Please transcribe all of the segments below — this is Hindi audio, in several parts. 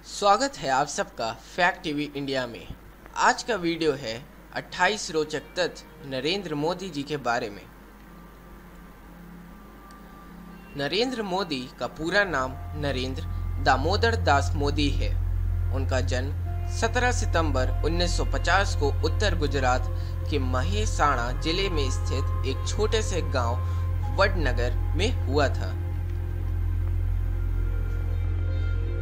स्वागत है आप सबका फैक्ट टीवी इंडिया में। आज का वीडियो है 28 रोचक तथ्य नरेंद्र मोदी जी के बारे में। नरेंद्र मोदी का पूरा नाम नरेंद्र दामोदर दास मोदी है। उनका जन्म 17 सितंबर 1950 को उत्तर गुजरात के महेसाणा जिले में स्थित एक छोटे से गांव वडनगर में हुआ था।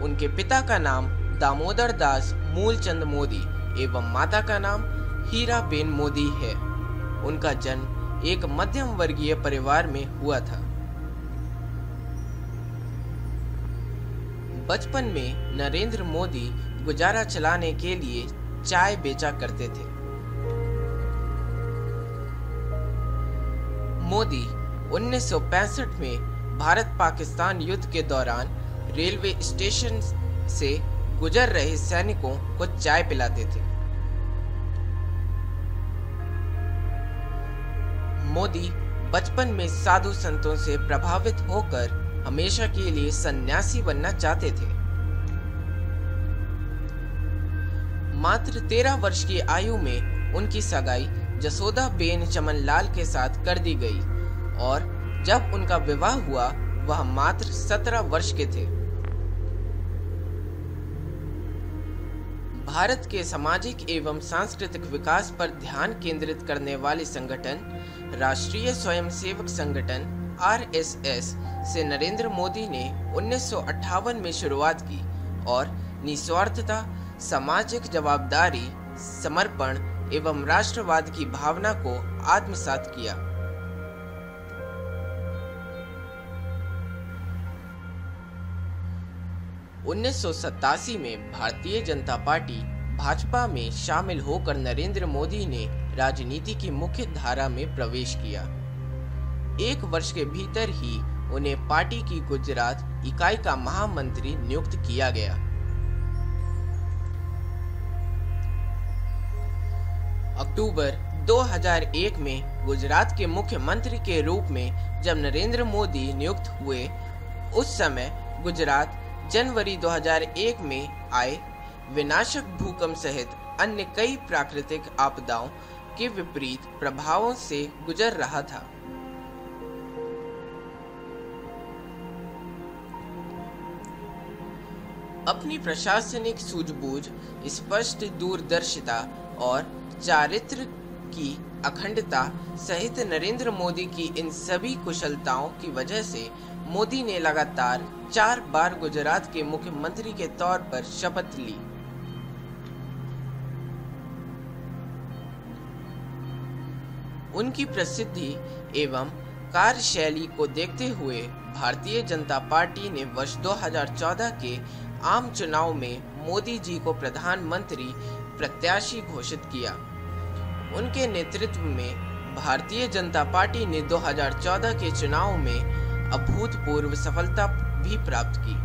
उनके पिता का नाम दामोदर दास मूलचंद मोदी एवं माता का नाम हीराबेन मोदी है। उनका जन्म एक मध्यम वर्गीय परिवार में हुआ था। बचपन में नरेंद्र मोदी गुजारा चलाने के लिए चाय बेचा करते थे। मोदी 1965 में भारत पाकिस्तान युद्ध के दौरान रेलवे स्टेशन से गुजर रहे सैनिकों को चाय पिलाते थे। मोदी बचपन में साधु संतों से प्रभावित होकर हमेशा के लिए सन्यासी बनना चाहते थे। मात्र 13 वर्ष की आयु में उनकी सगाई जसोदा बेन चमनलाल के साथ कर दी गई और जब उनका विवाह हुआ वह मात्र 17 वर्ष के थे। भारत के सामाजिक एवं सांस्कृतिक विकास पर ध्यान केंद्रित करने वाले संगठन राष्ट्रीय स्वयंसेवक संगठन RSS से नरेंद्र मोदी ने 1958 में शुरुआत की और निस्वार्थता, सामाजिक जवाबदारी, समर्पण एवं राष्ट्रवाद की भावना को आत्मसात किया। उन्नीस में भारतीय जनता पार्टी भाजपा में शामिल होकर नरेंद्र मोदी ने राजनीति की मुख्य धारा में प्रवेश किया। एक वर्ष के भीतर ही उन्हें पार्टी की गुजरात इकाई का महामंत्री नियुक्त किया गया। अक्टूबर 2001 में गुजरात के मुख्यमंत्री के रूप में जब नरेंद्र मोदी नियुक्त हुए, उस समय गुजरात जनवरी 2001 में आए विनाशक भूकंप सहित अन्य कई प्राकृतिक आपदाओं के विपरीत प्रभावों से गुजर रहा था। अपनी प्रशासनिक सूझबूझ, स्पष्ट दूरदर्शिता और चारित्र की अखंडता सहित नरेंद्र मोदी की इन सभी कुशलताओं की वजह से मोदी ने लगातार 4 बार गुजरात के मुख्यमंत्री के तौर पर शपथ ली। उनकी प्रसिद्धि एवं कार्यशैली को देखते हुए भारतीय जनता पार्टी ने वर्ष 2014 के आम चुनाव में मोदी जी को प्रधानमंत्री प्रत्याशी घोषित किया। उनके नेतृत्व में भारतीय जनता पार्टी ने 2014 के चुनाव में अभूतपूर्व सफलता भी प्राप्त की।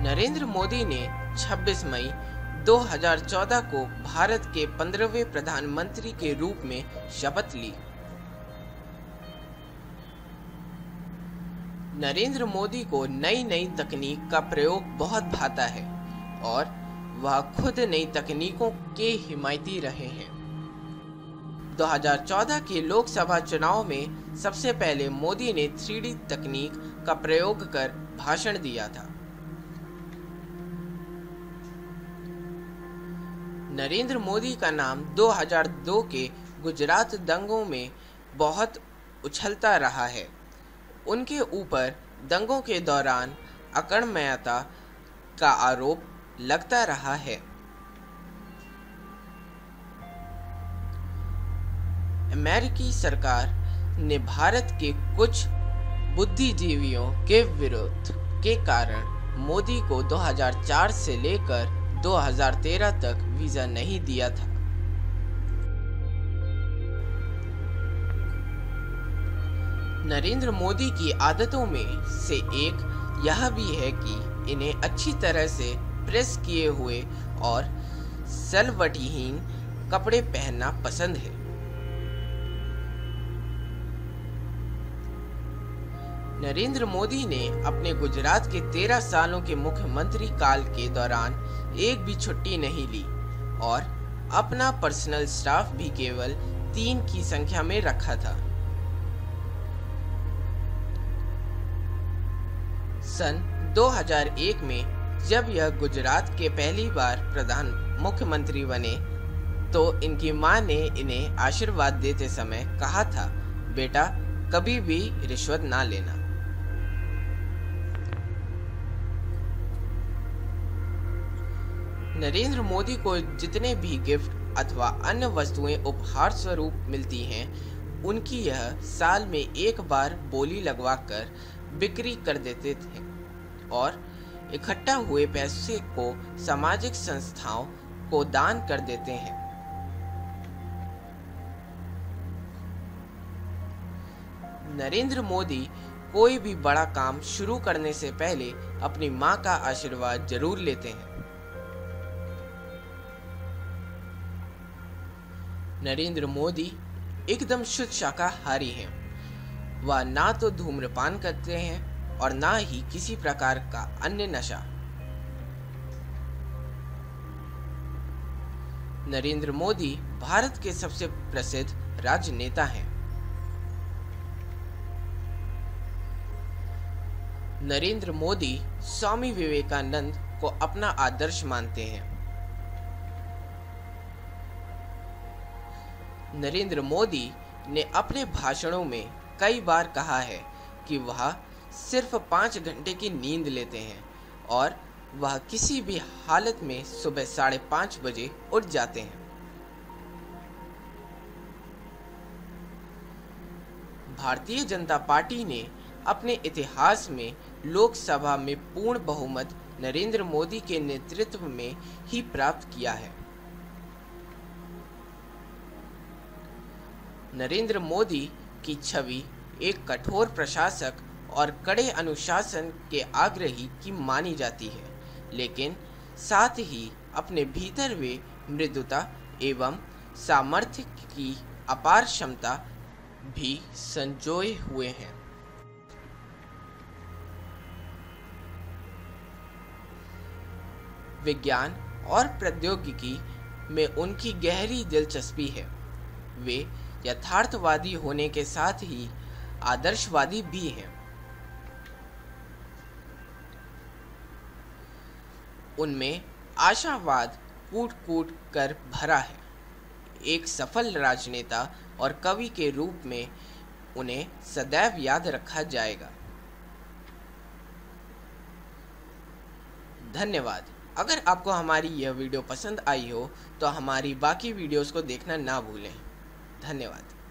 नरेंद्र मोदी ने 26 मई 2014 को भारत के 15वें प्रधानमंत्री के रूप में शपथ ली। नरेंद्र मोदी को नई नई तकनीक का प्रयोग बहुत भाता है और वह खुद नई तकनीकों के हिमायती रहे हैं। 2014 के लोकसभा चुनाव में सबसे पहले मोदी ने 3D तकनीक का प्रयोग कर भाषण दिया था। नरेंद्र मोदी का नाम 2002 के गुजरात दंगों में बहुत उछलता रहा है। उनके ऊपर दंगों के दौरान अकर्मण्यता का आरोप लगता रहा है। अमेरिकी सरकार ने भारत के कुछ बुद्धिजीवियों के विरोध के कारण मोदी को 2004 से लेकर 2013 तक वीजा नहीं दिया था। नरेंद्र मोदी की आदतों में से एक यह भी है कि इन्हें अच्छी तरह से प्रेस किए हुए और सलवटहीन कपड़े पहनना पसंद है। नरेंद्र मोदी ने अपने गुजरात के 13 सालों के मुख्यमंत्री काल के दौरान एक भी छुट्टी नहीं ली और अपना पर्सनल स्टाफ भी केवल 3 की संख्या में रखा था। सन 2001 में जब यह गुजरात के पहली बार मुख्यमंत्री बने तो इनकी मां ने इन्हें आशीर्वाद देते समय कहा था, बेटा कभी भी रिश्वत ना लेना। नरेंद्र मोदी को जितने भी गिफ्ट अथवा अन्य वस्तुएं उपहार स्वरूप मिलती हैं, उनकी यह साल में एक बार बोली लगवाकर बिक्री कर देते थे और इकट्ठा हुए पैसे को सामाजिक संस्थाओं को दान कर देते हैं। नरेंद्र मोदी कोई भी बड़ा काम शुरू करने से पहले अपनी मां का आशीर्वाद जरूर लेते हैं। नरेंद्र मोदी एकदम शुद्ध शाकाहारी हैं। वह ना तो धूम्रपान करते हैं और ना ही किसी प्रकार का अन्य नशा। नरेंद्र मोदी भारत के सबसे प्रसिद्ध राजनेता हैं। नरेंद्र मोदी स्वामी विवेकानंद को अपना आदर्श मानते हैं। नरेंद्र मोदी ने अपने भाषणों में कई बार कहा है कि वह सिर्फ 5 घंटे की नींद लेते हैं और वह किसी भी हालत में सुबह 5:30 बजे उठ जाते हैं। भारतीय जनता पार्टी ने अपने इतिहास में लोकसभा में पूर्ण बहुमत नरेंद्र मोदी के नेतृत्व में ही प्राप्त किया है। नरेंद्र मोदी की छवि एक कठोर प्रशासक और कड़े अनुशासन के आग्रही की मानी जाती है, लेकिन साथ ही अपने भीतर वे मृदुता एवं सामर्थ्य की अपार क्षमता भी संजोए हुए हैं। विज्ञान और प्रौद्योगिकी में उनकी गहरी दिलचस्पी है। वे यथार्थवादी होने के साथ ही आदर्शवादी भी हैं। उनमें आशावाद कूट-कूट कर भरा है। एक सफल राजनेता और कवि के रूप में उन्हें सदैव याद रखा जाएगा। धन्यवाद। अगर आपको हमारी यह वीडियो पसंद आई हो तो हमारी बाकी वीडियोस को देखना ना भूलें। धन्यवाद।